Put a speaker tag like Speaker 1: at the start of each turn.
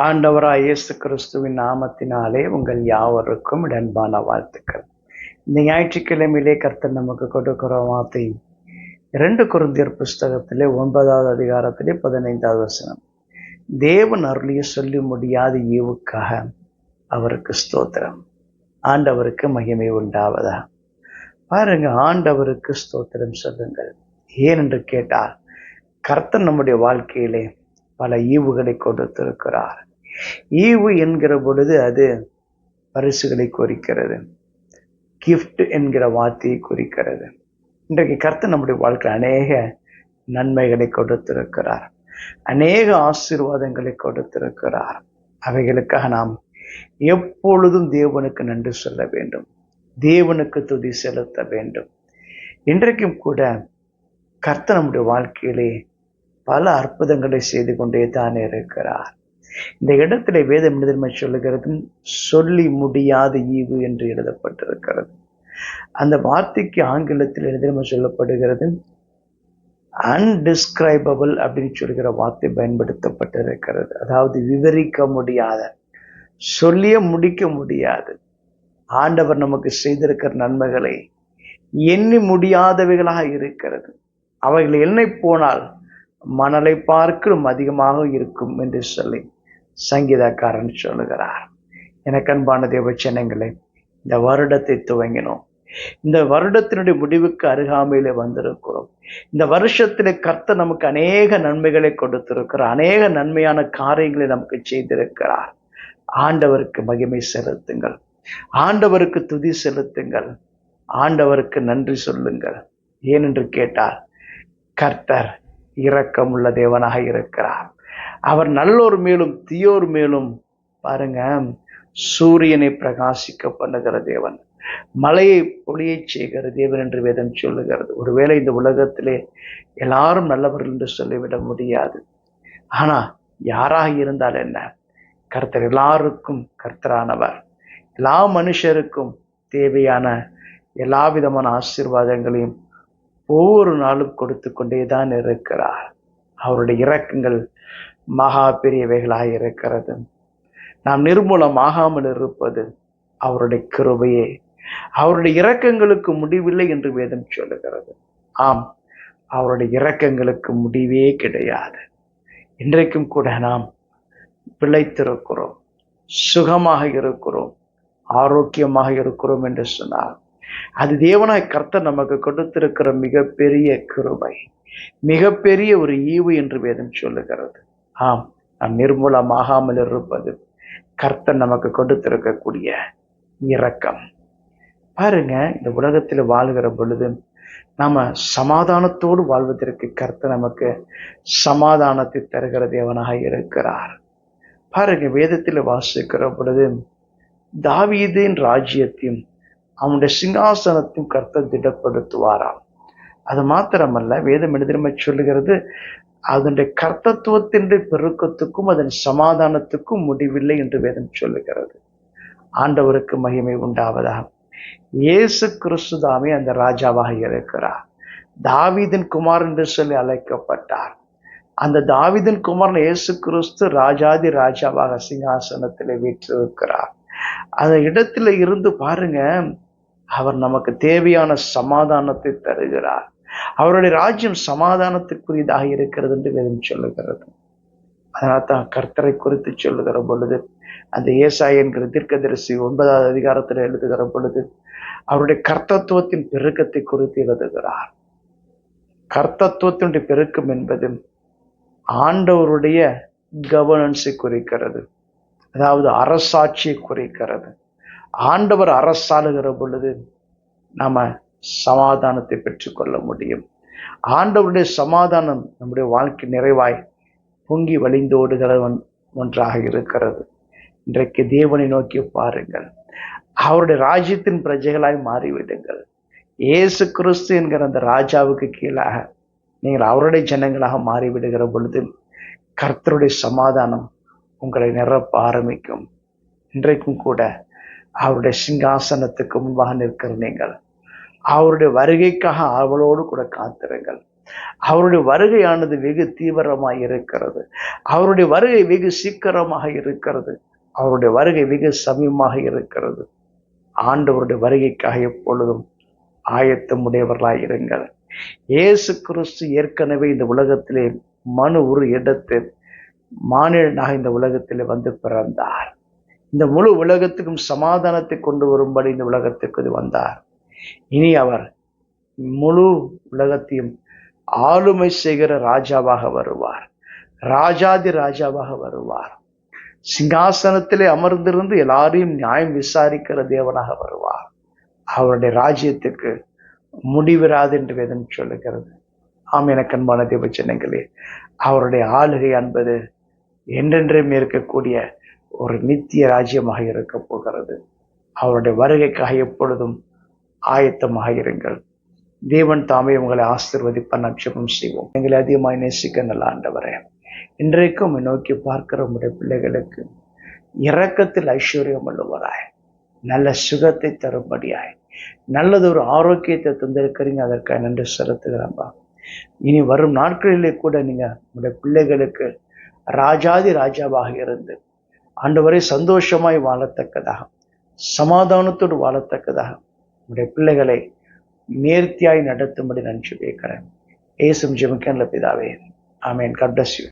Speaker 1: ஆண்டவராய் இயேசு கிறிஸ்துவின் நாமத்தினாலே உங்கள் யாவருக்கும் அன்பான வாழ்த்துக்கள். இந்த ஞாயிற்றுக்கிழமையிலே கர்த்தர் நமக்கு கொடுக்கிற வார்த்தை 2 கொரிந்தியர் புஸ்தகத்திலே 9வது அதிகாரத்திலே 15வது வசனம். தேவன் அருளிய சொல்லி முடியாத ஈவுக்காக அவருக்கு ஸ்தோத்திரம். ஆண்டவருக்கு மகிமை உண்டாவதா. பாருங்க, ஆண்டவருக்கு ஸ்தோத்திரம் சொல்லுங்கள். ஏன் என்று கேட்டால், கர்த்தர் நம்முடைய வாழ்க்கையிலே பல ஈவுகளை கொடுத்திருக்கிறார். ஈவு என்கிற பொழுது அது பரிசுகளை குறிக்கிறது. கிஃப்ட் என்கிற வார்த்தையை குறிக்கிறது. இன்றைக்கு கர்த்தர் நம்முடைய வாழ்க்கை அநேக நன்மைகளை கொடுத்திருக்கிறார், அநேக ஆசீர்வாதங்களை கொடுத்திருக்கிறார். அவைகளுக்காக நாம் எப்பொழுதும் தேவனுக்கு நன்றி சொல்ல வேண்டும், தேவனுக்கு துதி செலுத்த வேண்டும். இன்றைக்கும் கூட கர்த்தர் நம்முடைய வாழ்க்கையிலே பல அற்புதங்களை செய்து கொண்டே தான் இருக்கிறார். இந்த இடத்திலே வேதம் எழுதிமை சொல்லுகிறது, சொல்லி முடியாத ஈவு என்று எழுதப்பட்டிருக்கிறது. அந்த வார்த்தைக்கு ஆங்கிலத்தில் எழுதிமை சொல்லப்படுகிறது அன்டிஸ்கிரைபபிள் அப்படின்னு சொல்கிற வார்த்தை பயன்படுத்தப்பட்டிருக்கிறது. அதாவது விவரிக்க முடியாத, சொல்லிய முடிக்க முடியாது. ஆண்டவர் நமக்கு செய்திருக்கிற நன்மைகளை எண்ணி முடியாதவைகளாக இருக்கிறது. அவைகள் எண்ணை போனால் மணலை பார்க்கும் அதிகமாக இருக்கும் என்று சொல்லி சங்கீதக்காரன் சொல்லுகிறார். எனக்கு அன்பான தேவச்சனங்களே, இந்த வருடத்தை துவங்கினோம். இந்த வருடத்தினுடைய முடிவுக்கு அருகாமையிலே வந்திருக்கிறோம். இந்த வருஷத்திலே கர்த்தர் நமக்கு அநேக நன்மைகளை கொடுத்திருக்கிறார், அநேக நன்மையான காரியங்களை நமக்கு செய்திருக்கிறார். ஆண்டவருக்கு மகிமை செலுத்துங்கள், ஆண்டவருக்கு துதி செலுத்துங்கள், ஆண்டவருக்கு நன்றி சொல்லுங்கள். ஏனென்று கேட்டால், கர்த்தர் இரக்கமுள்ள தேவனாக இருக்கிறார். அவர் நல்லோர் மேலும் தீயோர் மேலும் பாருங்க சூரியனை பிரகாசிக்க பண்ணுகிற தேவன், மலையை பொழியை செய்கிற தேவன் என்று வேதம் சொல்லுகிறது. ஒருவேளை இந்த உலகத்திலே எல்லாரும் நல்லவர்கள் என்று சொல்லிவிட முடியாது. ஆனா யாராக இருந்தால் என்ன, கர்த்தர் எல்லாருக்கும் கர்த்தரானவர். எல்லா மனுஷருக்கும் தேவையான எல்லா விதமான ஆசீர்வாதங்களையும் ஒவ்வொரு நாளும் கொடுத்து கொண்டேதான் இருக்கிறார். அவருடைய இரக்கங்கள் மகா பெரியவைகளாக இருக்கிறது. நாம் நிர்மூலமாகாமல் இருப்பது அவருடைய கிருபையே. அவருடைய இரக்கங்களுக்கு முடிவில்லை என்று வேதம் சொல்லுகிறது. ஆம், அவருடைய இரக்கங்களுக்கு முடிவே கிடையாது. இன்றைக்கும் கூட நாம் பிழைத்திருக்கிறோம், சுகமாக இருக்கிறோம், ஆரோக்கியமாக இருக்கிறோம் என்று சொன்னார். அது தேவனாய் கர்த்தர் நமக்கு கொடுத்திருக்கிற மிகப்பெரிய கிருபை, மிகப்பெரிய ஒரு ஈவு என்று வேதம் சொல்லுகிறது. ஆம், நாம் நிர்மூலமாகாமல் இருப்பது கர்த்தர் நமக்கு கொடுத்திருக்கக்கூடிய இரக்கம். பாருங்க, இந்த உலகத்தில் வாழ்கிற பொழுது நாம சமாதானத்தோடு வாழ்வதற்கு கர்த்தர் நமக்கு சமாதானத்தை தருகிற தேவனாக இருக்கிறார். பாருங்க, வேதத்தில் வாசிக்கிற பொழுது தாவீதின் ராஜ்யத்தையும் அவனுடைய சிங்காசனத்தையும் கர்த்தர் திடப்படுத்துவாராம். அது மாத்திரமல்ல, வேதம் எழுதிமை சொல்லுகிறது, அதனுடைய கர்த்தத்துவத்தினுடைய பெருக்கத்துக்கும் அதன் சமாதானத்துக்கும் முடிவில்லை என்று வேதம் சொல்லுகிறது. ஆண்டவருக்கு மகிமை உண்டாவதாக. இயேசு கிறிஸ்து தாமே அந்த ராஜாவாக இருக்கிறார். தாவீதின் குமார் என்று சொல்லி அழைக்கப்பட்டார். அந்த தாவீதின் குமாரன் இயேசு கிறிஸ்து ராஜாதி ராஜாவாக சிங்காசனத்திலே வீற்றிருக்கிறார். அந்த இடத்துல இருந்து பாருங்க, அவர் நமக்கு தேவையான சமாதானத்தை தருகிறார். அவருடைய ராஜ்யம் சமாதானத்துக்குரியதாக இருக்கிறது என்று வேதம் சொல்லுகிறது. அதனால தான் கர்த்தரை குறித்து சொல்லுகிற பொழுது அந்த ஏசாயா என்கிற தீர்க்கதரிசி 9வது அதிகாரத்தில் எழுதுகிற பொழுது அவருடைய கர்த்தத்துவத்தின் பெருக்கத்தை குறித்து எழுதுகிறார். கர்த்தத்துவத்தினுடைய பெருக்கம் என்பது ஆண்டவருடைய கவர்னன்ஸை குறிக்கிறது, அதாவது அரசாட்சியை குறிக்கிறது. ஆண்டவர் அரசாளுகிற பொழுது நாம சமாதானத்தை பெற்றுக்கொள்ள முடியும். ஆண்டவருடைய சமாதானம் நம்முடைய வாழ்க்கை நிறைவாய் பொங்கி வழிந்தோடுகிற ஒன்றாக இருக்கிறது. இன்றைக்கு தேவனை நோக்கி பாருங்கள், அவருடைய ராஜ்யத்தின் பிரஜைகளாய் மாறிவிடுங்கள். இயேசு கிறிஸ்து என்கிற அந்த ராஜாவுக்கு கீழாக நீங்கள் அவருடைய ஜனங்களாக மாறிவிடுகிற பொழுது கர்த்தருடைய சமாதானம் உங்களை நிரப்ப ஆரம்பிக்கும். இன்றைக்கும் கூட அவருடைய சிங்காசனத்துக்கு முன்பாக நிற்கிற நீங்கள் அவருடைய வருகைக்காக அவளோடு கூட காத்திருங்கள். அவருடைய வருகையானது வெகு தீவிரமாக இருக்கிறது. அவருடைய வருகை வெகு சீக்கிரமாக இருக்கிறது. அவருடைய வருகை வெகு சமீபமாக இருக்கிறது. ஆண்டவருடைய வருகைக்காக எப்பொழுதும் ஆயத்தம் உடையவர்களாய் இருங்கள். இயேசு கிறிஸ்து ஏற்கனவே இந்த உலகத்திலே மனு ஒரு இடத்தில் மானிடனாக இந்த உலகத்திலே வந்து பிறந்தார். இந்த முழு உலகத்துக்கும் சமாதானத்தை கொண்டு வரும்படி இந்த உலகத்துக்கு வந்தார். இனி அவர் முழு உலகத்தையும் ஆளுமை செய்கிற ராஜாவாக வருவார். ராஜாதி ராஜாவாக வருவார். சிங்காசனத்திலே அமர்ந்திருந்து எல்லாரையும் நியாயம் விசாரிக்கிற தேவனாக வருவார். அவருடைய ராஜ்யத்துக்கு முடிவிராது என்று வேதம் சொல்லுகிறது. ஆம், எனக்கு அன்பான தேவ ஜனங்களே, அவருடைய ஆளுகை என்பது என்றென்றும் இருக்கக்கூடிய ஒரு நித்திய ராஜ்யமாக இருக்க போகிறது. அவருடைய வருகைக்காக எப்பொழுதும் ஆயத்தமாக இருங்கள். தேவன் தாமே உங்களை ஆசீர்வதிப்பார். நட்சபம் செய்வோம். எங்களை அதிகமாய் நேசிக்க நல்ல ஆண்டவரே, இன்றைக்கும் நோக்கி பார்க்கிற உடைய பிள்ளைகளுக்கு இரக்கத்தில் ஐஸ்வர்யம் உள்ளவராய், நல்ல சுகத்தை தரும்படியாய், நல்லதொரு ஆரோக்கியத்தை தந்திருக்கிறீங்க. அதற்காக நன்றி செலுத்துகிறேன்பா. இனி வரும் நாட்களிலே கூட நீங்க உடைய பிள்ளைகளுக்கு ராஜாதி ராஜாவாக இருந்து ஆண்டவரை சந்தோஷமாய் வாழத்தக்கதாக, சமாதானத்தோடு வாழத்தக்கதாக உடைய பிள்ளைகளை நேர்த்தியாய் நடத்தும்படி நன்றி வைக்கிறேன். ஏசும் ஜெபம் கேளுங்க பிதாவே. ஆமென். God bless you.